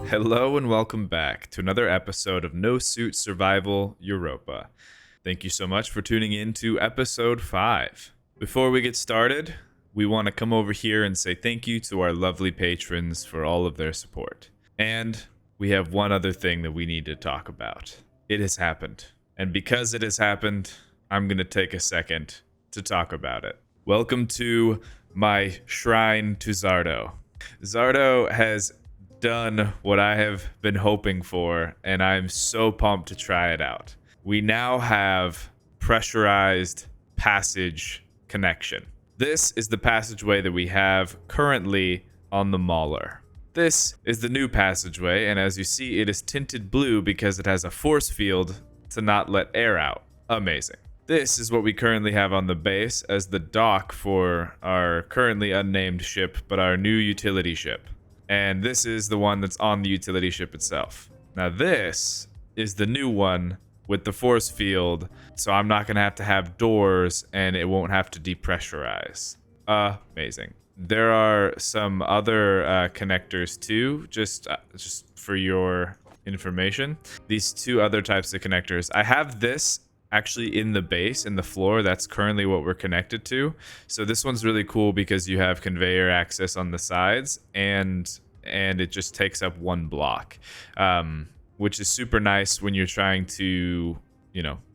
Hello and welcome back to another episode of No Suit Survival Europa. Thank you so much for tuning in to episode 5. Before we get started, we want to come over here and say thank you to our lovely patrons for all of their support. And we have one other thing that we need to talk about. It has happened. And because it has happened, I'm going to take a second to talk about it. Welcome to my shrine to Zardo. Zardo has done what I have been hoping for, and I'm so pumped to try it out. We now have pressurized passage connection. This is the passageway that we have currently on the Mauler. This is the new passageway, and as you see, it is tinted blue because it has a force field to not let air out. Amazing. This is what we currently have on the base as the dock for our currently unnamed ship, but our new utility ship. And this is the one that's on the utility ship itself. Now this is the new one with the force field, so I'm not going to have doors and it won't have to depressurize. Amazing. There are some other connectors too, just for your information. These two other types of connectors. I have this actually in the base, in the floor. That's currently what we're connected to. So this one's really cool because you have conveyor access on the sides and it just takes up one block, which is super nice when you're trying to,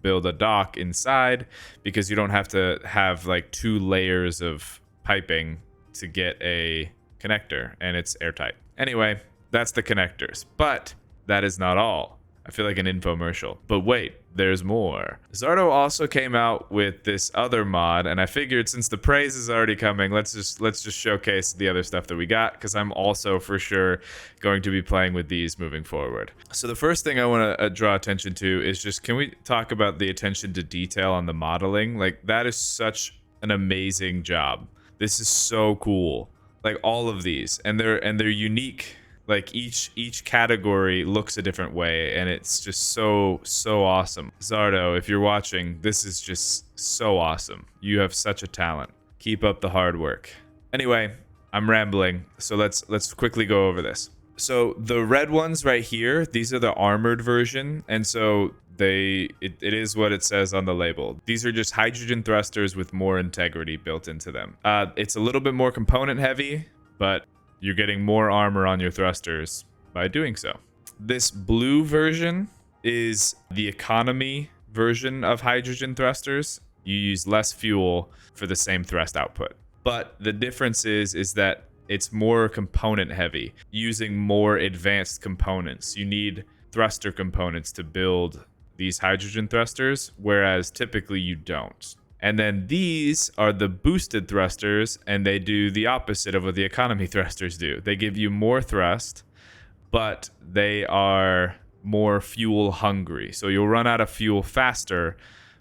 build a dock inside, because you don't have to have like 2 layers of piping to get a connector, and it's airtight. Anyway, that's the connectors, but that is not all. I feel like an infomercial, but wait, there's more. Zardo also came out with this other mod, and I figured since the praise is already coming, let's just showcase the other stuff that we got, because I'm also for sure going to be playing with these moving forward. So the first thing I want to draw attention to is just, can we talk about the attention to detail on the modeling? Like, that is such an amazing job. This is so cool. Like, all of these, and they're unique. Like, each category looks a different way, and it's just so awesome. Zardo, if you're watching, this is just so awesome. You have such a talent. Keep up the hard work. Anyway, I'm rambling, so let's quickly go over this. So the red ones right here, these are the armored version, and so it is what it says on the label. These are just hydrogen thrusters with more integrity built into them. It's a little bit more component heavy, but you're getting more armor on your thrusters by doing so. This blue version is the economy version of hydrogen thrusters. You use less fuel for the same thrust output. But the difference is that it's more component heavy, using more advanced components. You need thruster components to build these hydrogen thrusters, whereas typically you don't. And then these are the boosted thrusters, and they do the opposite of what the economy thrusters do. They give you more thrust, but they are more fuel hungry. So you'll run out of fuel faster,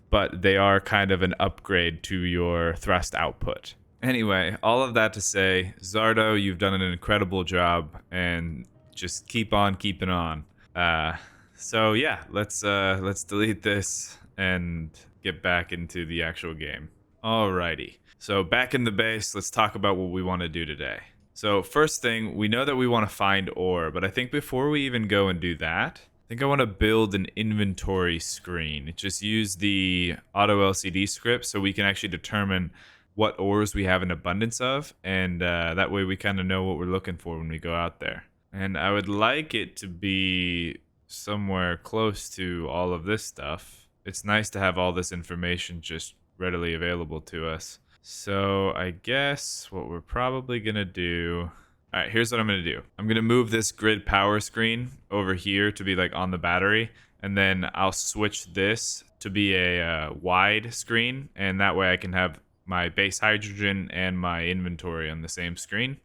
but they are kind of an upgrade to your thrust output. Anyway, all of that to say, Zardo, you've done an incredible job, and just keep on keeping on. So yeah, let's delete this and get back into the actual game. Alrighty. So back in the base, let's talk about what we want to do today. So first thing, we know that we want to find ore, but I think before we even go and do that, I think I want to build an inventory screen. Just use the auto LCD script so we can actually determine what ores we have an abundance of, and that way we kind of know what we're looking for when we go out there. And I would like it to be somewhere close to all of this stuff. It's nice to have all this information just readily available to us. So I guess what we're probably going to do... All right, here's what I'm going to do. I'm going to move this grid power screen over here to be like on the battery. And then I'll switch this to be a wide screen. And that way I can have my base hydrogen and my inventory on the same screen,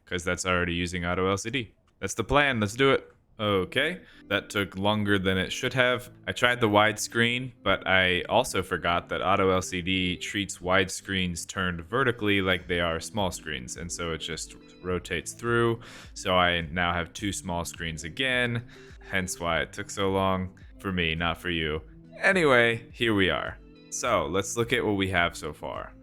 because that's already using auto LCD. That's the plan. Let's do it. Okay, that took longer than it should have. I tried the widescreen, but I also forgot that Auto LCD treats widescreens turned vertically like they are small screens, and so it just rotates through. So I now have two small screens again, hence why it took so long for me, not for you. Anyway, here we are. So let's look at what we have so far.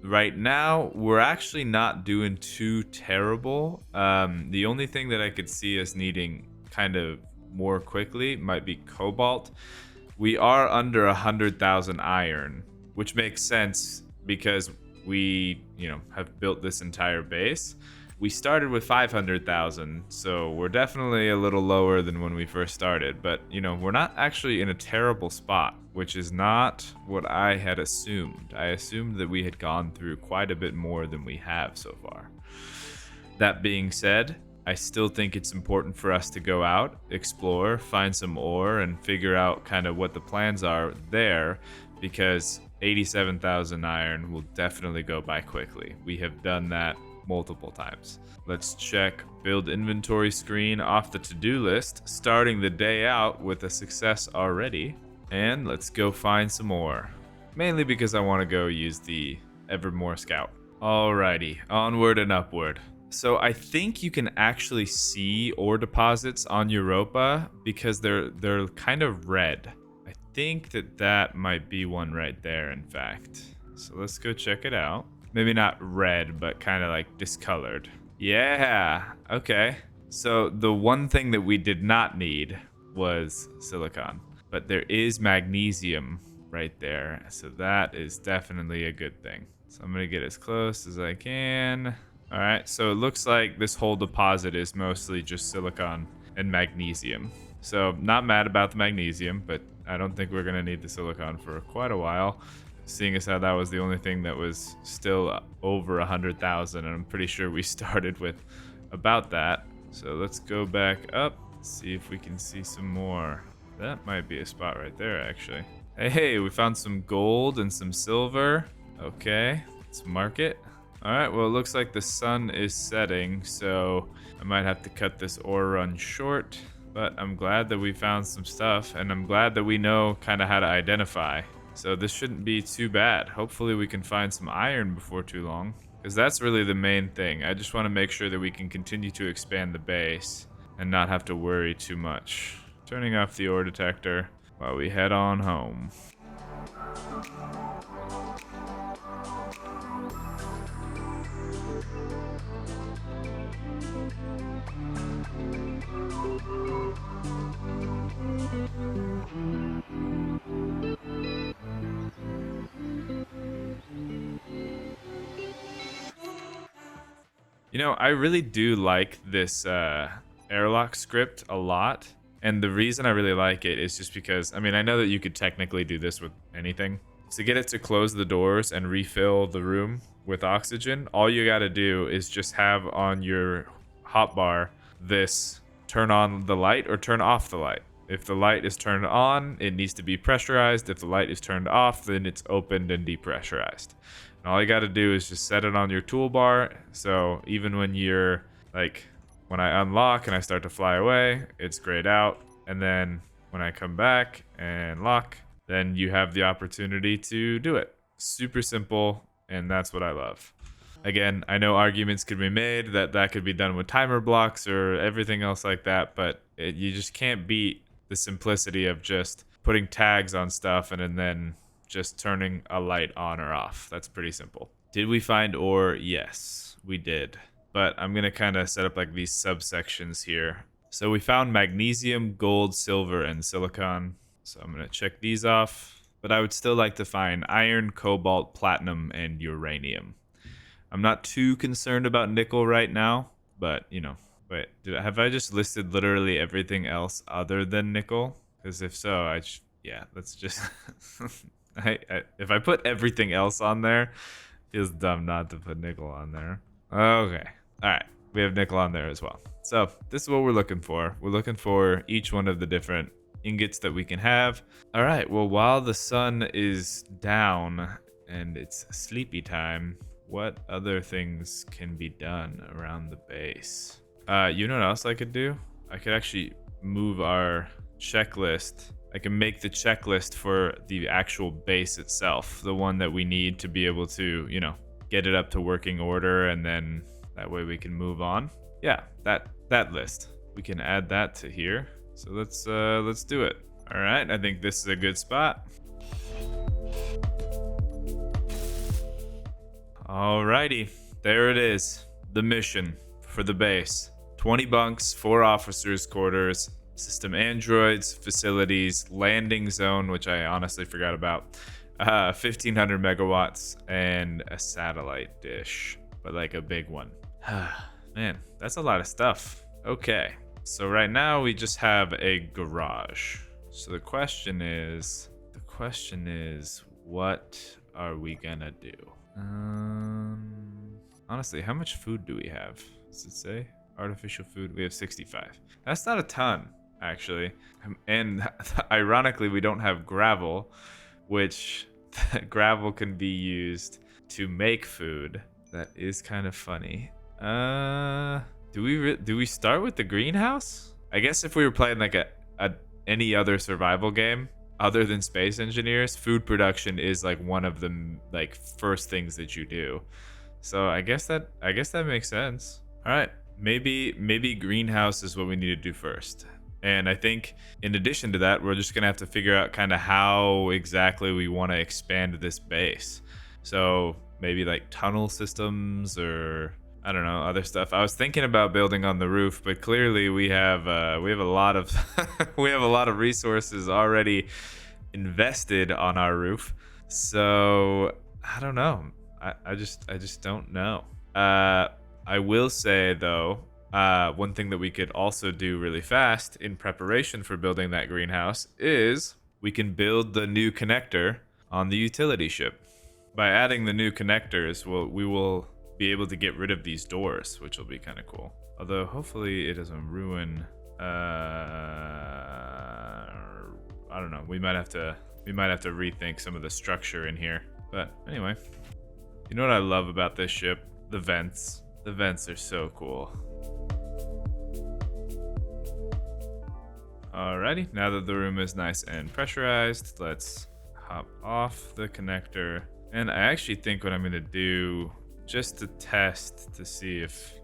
Right now, we're actually not doing too terrible. The only thing that I could see us needing kind of more quickly might be cobalt. We are under 100,000 iron, which makes sense because we, have built this entire base. We started with 500,000, so we're definitely a little lower than when we first started, but we're not actually in a terrible spot, which is not what I had assumed. I assumed that we had gone through quite a bit more than we have so far. That being said, I still think it's important for us to go out, explore, find some ore, and figure out kind of what the plans are there, because 87,000 iron will definitely go by quickly. We have done that multiple times. Let's check build inventory screen off the to-do list, starting the day out with a success already. And let's go find some more. Mainly because I want to go use the Evermore Scout. Alrighty, onward and upward. So I think you can actually see ore deposits on Europa because they're kind of red. I think that might be one right there, in fact. So let's go check it out. Maybe not red, but kind of like discolored. Yeah, okay. So the one thing that we did not need was silicon, but there is magnesium right there. So that is definitely a good thing. So I'm gonna get as close as I can. All right, so it looks like this whole deposit is mostly just silicon and magnesium. So not mad about the magnesium, but I don't think we're gonna need the silicon for quite a while, seeing as how that was the only thing that was still over 100,000, and I'm pretty sure we started with about that. So let's go back up, see if we can see some more. That might be a spot right there, actually. Hey, we found some gold and some silver. Okay, let's mark it. All right, well, it looks like the sun is setting, so I might have to cut this ore run short, but I'm glad that we found some stuff, and I'm glad that we know kind of how to identify. So this shouldn't be too bad. Hopefully we can find some iron before too long, because that's really the main thing. I just want to make sure that we can continue to expand the base and not have to worry too much. Turning off the ore detector while we head on home. I really do like this Airlock script a lot. And the reason I really like it is just because, I know that you could technically do this with anything. To get it to close the doors and refill the room with oxygen, all you gotta do is just have on your hotbar this turn on the light or turn off the light. If the light is turned on, it needs to be pressurized. If the light is turned off, then it's opened and depressurized. And all you got to do is just set it on your toolbar. So even when you're when I unlock and I start to fly away, it's grayed out. And then when I come back and lock, then you have the opportunity to do it. Super simple, and that's what I love. Again, I know arguments could be made that could be done with timer blocks or everything else like that, but you just can't beat the simplicity of just putting tags on stuff and then just turning a light on or off. That's pretty simple. Did we find ore? Yes, we did. But I'm going to kind of set up these subsections here. So we found magnesium, gold, silver, and silicon. So I'm going to check these off. But I would still like to find iron, cobalt, platinum, and uranium. I'm not too concerned about nickel right now, but wait, have I just listed literally everything else other than nickel? Because if so, let's just if I put everything else on there, it feels dumb not to put nickel on there. Okay, all right, we have nickel on there as well. So this is what we're looking for. We're looking for each one of the different ingots that we can have. All right, well, while the sun is down and it's sleepy time, what other things can be done around the base? You know what else I could do? I could actually move our checklist. I can make the checklist for the actual base itself, the one that we need to be able to, get it up to working order, and then that way we can move on. Yeah, that list. We can add that to here. So let's do it. All right, I think this is a good spot. Alrighty, there it is. The mission for the base. 20 bunks, 4 officers' quarters, system androids, facilities, landing zone, which I honestly forgot about, 1,500 megawatts, and a satellite dish, but like a big one. Man, that's a lot of stuff. Okay, so right now we just have a garage. So the question is, what are we gonna do? Honestly, how much food do we have? Does it say? Artificial food, we have 65. That's not a ton, actually. And ironically, we don't have gravel, which gravel can be used to make food. That is kind of funny. Do we start with the greenhouse? I guess if we were playing like any other survival game other than Space Engineers, food production is like one of the like first things that you do. So I guess that makes sense. All right, maybe greenhouse is what we need to do first. And I think in addition to that, we're just gonna have to figure out kind of how exactly we want to expand this base. So maybe like tunnel systems, or I don't know, other stuff. I was thinking about building on the roof, but clearly we have a lot of we have a lot of resources already invested on our roof. So I don't know. I just don't know. I will say though, one thing that we could also do really fast in preparation for building that greenhouse is we can build the new connector on the utility ship. By adding the new connectors, we will be able to get rid of these doors, which will be kind of cool. Although hopefully it doesn't ruin. I don't know. We might have to rethink some of the structure in here. But anyway, you know what I love about this ship? The vents. The vents are so cool. Alrighty, now that the room is nice and pressurized, let's hop off the connector. And I actually think what I'm gonna do, just to test to see if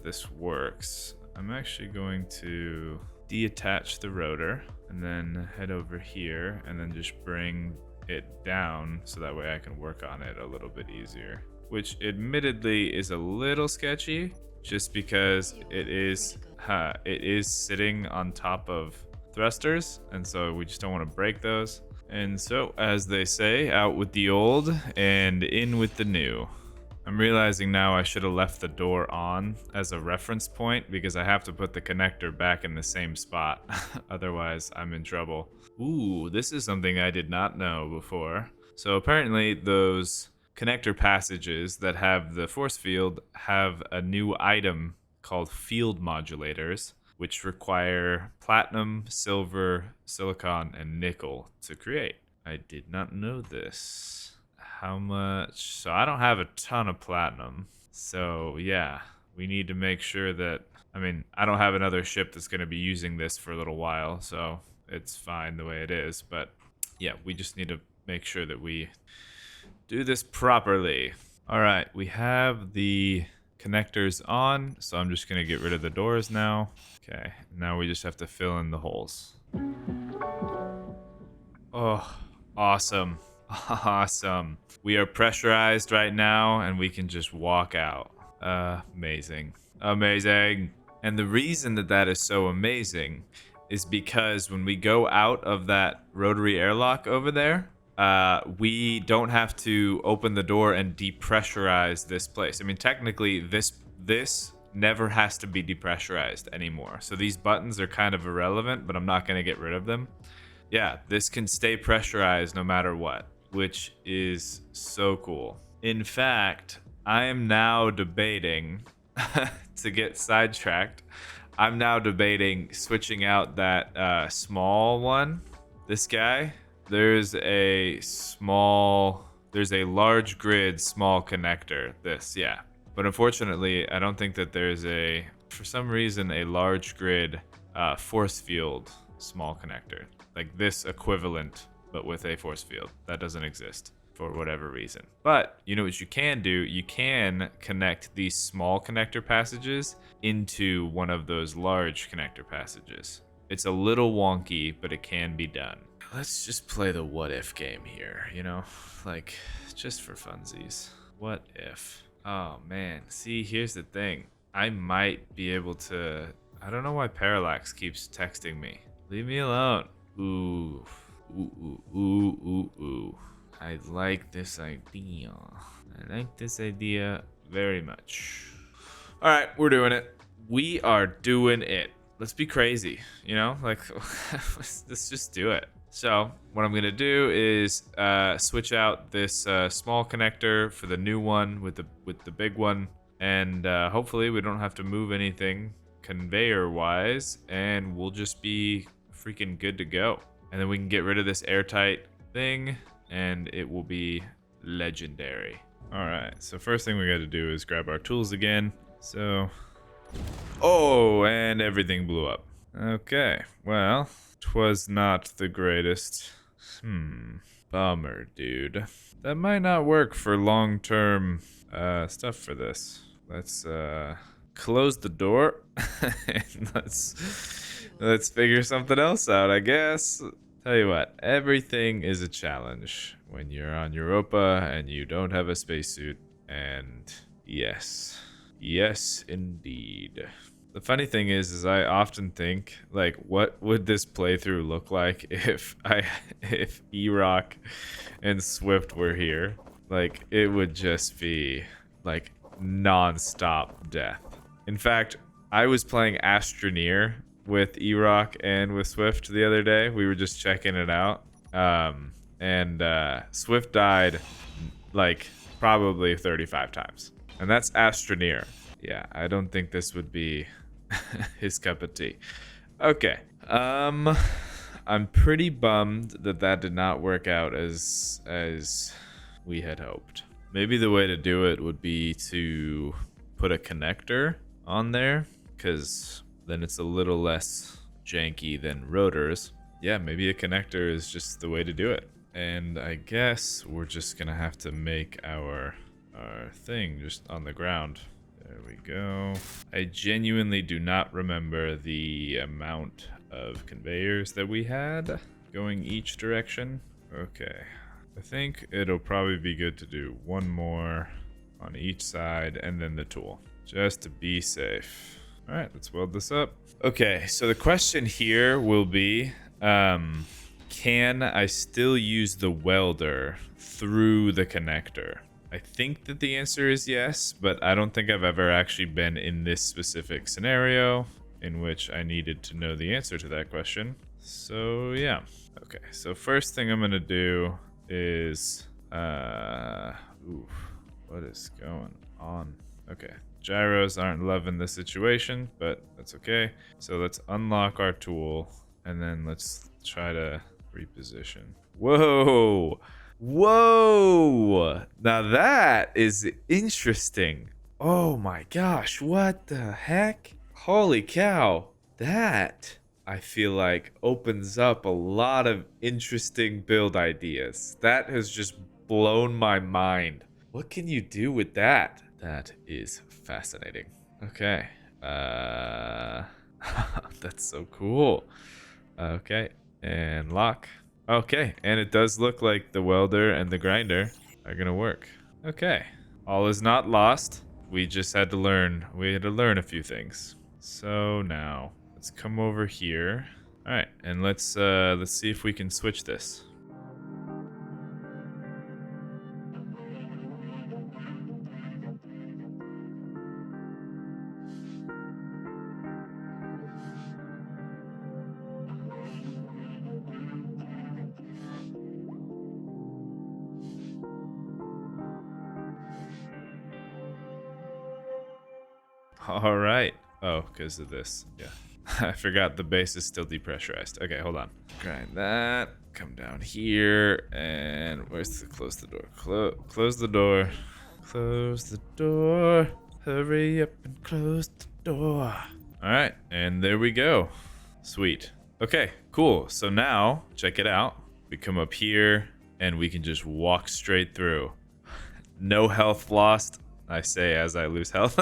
this works, I'm actually going to deattach the rotor and then head over here and then just bring it down so that way I can work on it a little bit easier. Which admittedly is a little sketchy, just because it is sitting on top of thrusters, and so we just don't want to break those. And so, as they say, out with the old and in with the new. I'm realizing now I should have left the door on as a reference point, because I have to put the connector back in the same spot. Otherwise, I'm in trouble. Ooh, this is something I did not know before. So apparently those connector passages that have the force field have a new item called field modulators, which require platinum, silver, silicon, and nickel to create. I did not know this. How much? So I don't have a ton of platinum. So yeah, we need to make sure that, I mean, I don't have another ship that's going to be using this for a little while, so it's fine the way it is. But yeah, we just need to make sure that we do this properly. All right, we have the connectors on, so I'm just gonna get rid of the doors now. Okay, now we just have to fill in the holes. Oh, awesome. Awesome. We are pressurized right now and we can just walk out. Amazing. Amazing. And the reason that is so amazing is because when we go out of that rotary airlock over there, we don't have to open the door and depressurize this place. I mean, technically, this never has to be depressurized anymore. So these buttons are kind of irrelevant, but I'm not going to get rid of them. Yeah, this can stay pressurized no matter what, which is so cool. In fact, I am now debating, to get sidetracked, I'm now debating switching out that small one, this guy. There's a large grid small connector, yeah. But unfortunately, I don't think that there's for some reason, a large grid force field small connector. Like this equivalent, but with a force field. That doesn't exist for whatever reason. But you know what you can do? You can connect these small connector passages into one of those large connector passages. It's a little wonky, but it can be done. Let's just play the what if game here, you know? Like, just for funsies. What if? Oh man, see, here's the thing. I might be able to... I don't know why Parallax keeps texting me. Leave me alone. Ooh. Ooh, ooh, ooh, ooh, ooh. I like this idea. I like this idea very much. All right, we're doing it. We are doing it. Let's be crazy, you know? Like, let's just do it. So what I'm gonna do is switch out this small connector for the new one with the big one, and hopefully we don't have to move anything conveyor-wise, and we'll just be freaking good to go. And then we can get rid of this airtight thing, and it will be legendary. All right, so first thing we got to do is grab our tools again. So, oh, and everything blew up. Okay, well, 'twas not the greatest. Bummer, dude. That might not work for long-term stuff for this. Let's close the door and let's figure something else out, I guess. Tell you what, everything is a challenge when you're on Europa and you don't have a spacesuit. And yes, indeed. The funny thing is I often think, like, what would this playthrough look like if E-Rock and Swift were here? Like, it would just be like non-stop death. In fact, I was playing Astroneer with E-Rock and with Swift the other day. We were just checking it out. And Swift died like probably 35 times. And that's Astroneer. Yeah, I don't think this would be his cup of tea. Okay. I'm pretty bummed that did not work out as we had hoped. Maybe the way to do it would be to put a connector on there, because then it's a little less janky than rotors. Yeah, maybe a connector is just the way to do it. And I guess we're just gonna have to make our thing just on the ground. There we go. I genuinely do not remember the amount of conveyors that we had going each direction. Okay, I think it'll probably be good to do one more on each side and then the tool, just to be safe. All right, let's weld this up. Okay, so the question here will be, can I still use the welder through the connector? I think that the answer is yes, but I don't think I've ever actually been in this specific scenario in which I needed to know the answer to that question. So yeah. Okay, so first thing I'm gonna do is, what is going on? Okay, gyros aren't loving the situation, but that's okay. So let's unlock our tool, and then let's try to reposition. Whoa! Whoa! Now that is interesting. Oh my gosh, what the heck? Holy cow. That, I feel like, opens up a lot of interesting build ideas. That has just blown my mind. What can you do with that? That is fascinating. Okay. That's so cool. Okay, and lock. Okay, and it does look like the welder and the grinder are gonna work. Okay, all is not lost. We just had to learn. We had to learn a few things. So now let's come over here. All right, and let's see if we can switch this. All right. Oh, because of this. Yeah. I forgot the base is still depressurized. Okay, hold on. Grind that. Come down here. And where's the close the door? Close the door. Close the door. Hurry up and close the door. All right. And there we go. Sweet. Okay, cool. So now, check it out. We come up here and we can just walk straight through. No health lost. I say as I lose health.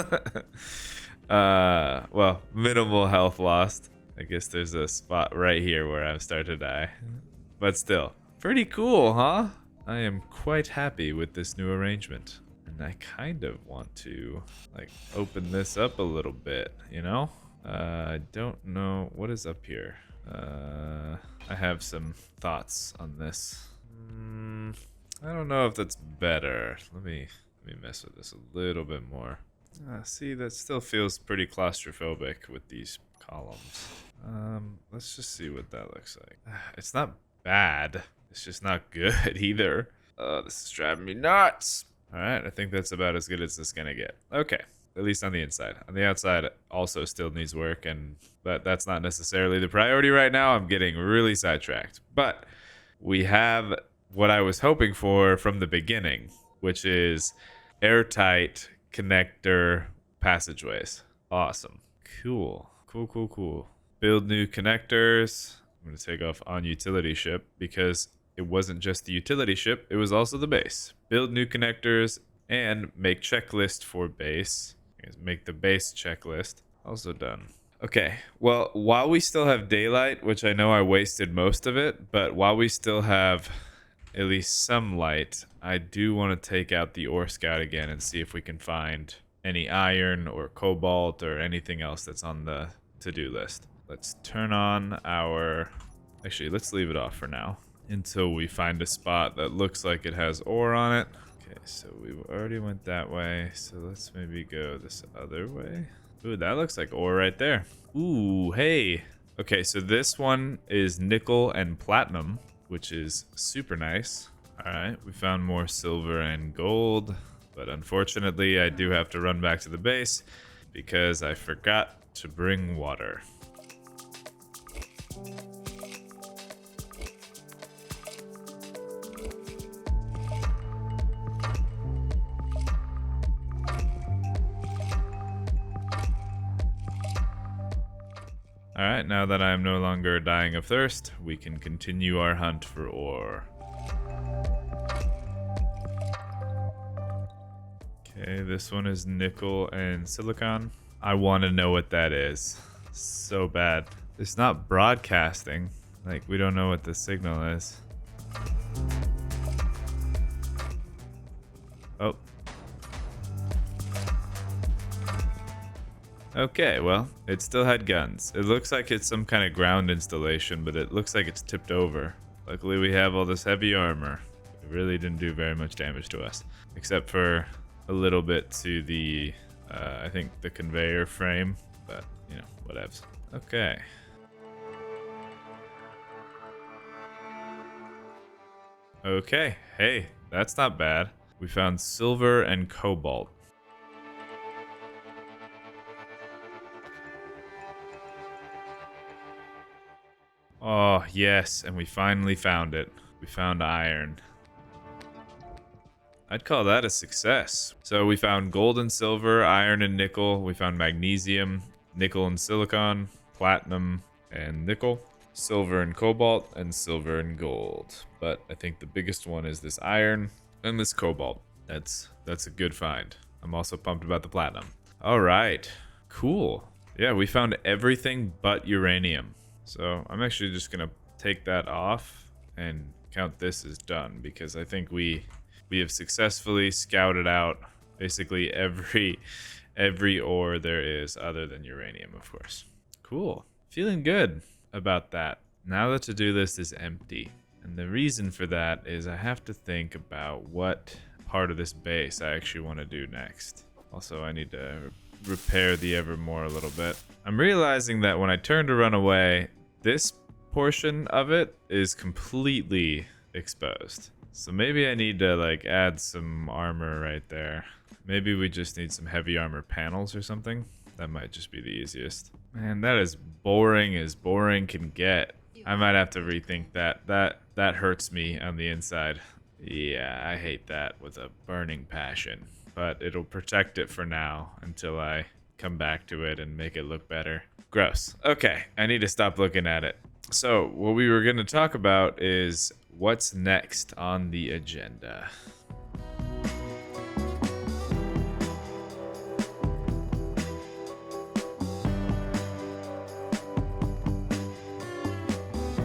Well, minimal health lost. I guess there's a spot right here where I'm starting to die. But still, pretty cool, huh? I am quite happy with this new arrangement. And I kind of want to, like, open this up a little bit, you know? I don't know. What is up here? I have some thoughts on this. I don't know if that's better. Let me mess with this a little bit more. See, that still feels pretty claustrophobic with these columns. Let's just see what that looks like. It's not bad. It's just not good either. This is driving me nuts. All right, I think that's about as good as it's gonna get. Okay, at least on the inside. On the outside, it also still needs work, but that's not necessarily the priority right now. I'm getting really sidetracked. But we have what I was hoping for from the beginning, which is airtight connector passageways. Awesome. Cool. Build new connectors. I'm going to take off on utility ship because it wasn't just the utility ship, it was also the base. Build new connectors and make checklist for base. Make the base checklist. Also done. Okay, well, while we still have daylight, which I know I wasted most of it, but while we still have at least some light, I do want to take out the ore scout again and see if we can find any iron or cobalt or anything else that's on the to-do list. Let's turn on our... Actually, let's leave it off for now until we find a spot that looks like it has ore on it. Okay, so we already went that way, so let's maybe go this other way. Ooh, that looks like ore right there. Ooh, hey. Okay, so this one is nickel and platinum, which is super nice. All right, we found more silver and gold, but unfortunately I do have to run back to the base because I forgot to bring water. Alright, now that I am no longer dying of thirst, we can continue our hunt for ore. Okay, this one is nickel and silicon. I want to know what that is. So bad. It's not broadcasting. Like, we don't know what the signal is. Oh. Okay, well, it still had guns. It looks like it's some kind of ground installation, but it looks like it's tipped over. Luckily, we have all this heavy armor. It really didn't do very much damage to us, except for a little bit to the, I think, the conveyor frame, but, you know, whatevs. Okay. Okay, hey, that's not bad. We found silver and cobalt. Oh, yes, and we finally found it. We found iron. I'd call that a success. So we found gold and silver, iron and nickel. We found magnesium, nickel and silicon, platinum and nickel, silver and cobalt, and silver and gold. But I think the biggest one is this iron and this cobalt. That's a good find. I'm also pumped about the platinum. All right, cool. Yeah, we found everything but uranium. So I'm actually just gonna take that off and count this as done because I think we have successfully scouted out basically every ore there is other than uranium, of course. Cool. Feeling good about that. Now the to-do list is empty. And the reason for that is I have to think about what part of this base I actually want to do next. Also, I need to repair the Evermore a little bit. I'm realizing that when I turn to run away, this portion of it is completely exposed. So maybe I need to like add some armor right there. Maybe we just need some heavy armor panels or something. That might just be the easiest. Man, that is boring as boring can get. I might have to rethink that. That hurts me on the inside. Yeah, I hate that with a burning passion. But it'll protect it for now until I come back to it and make it look better. Gross. Okay, I need to stop looking at it. So what we were going to talk about is what's next on the agenda.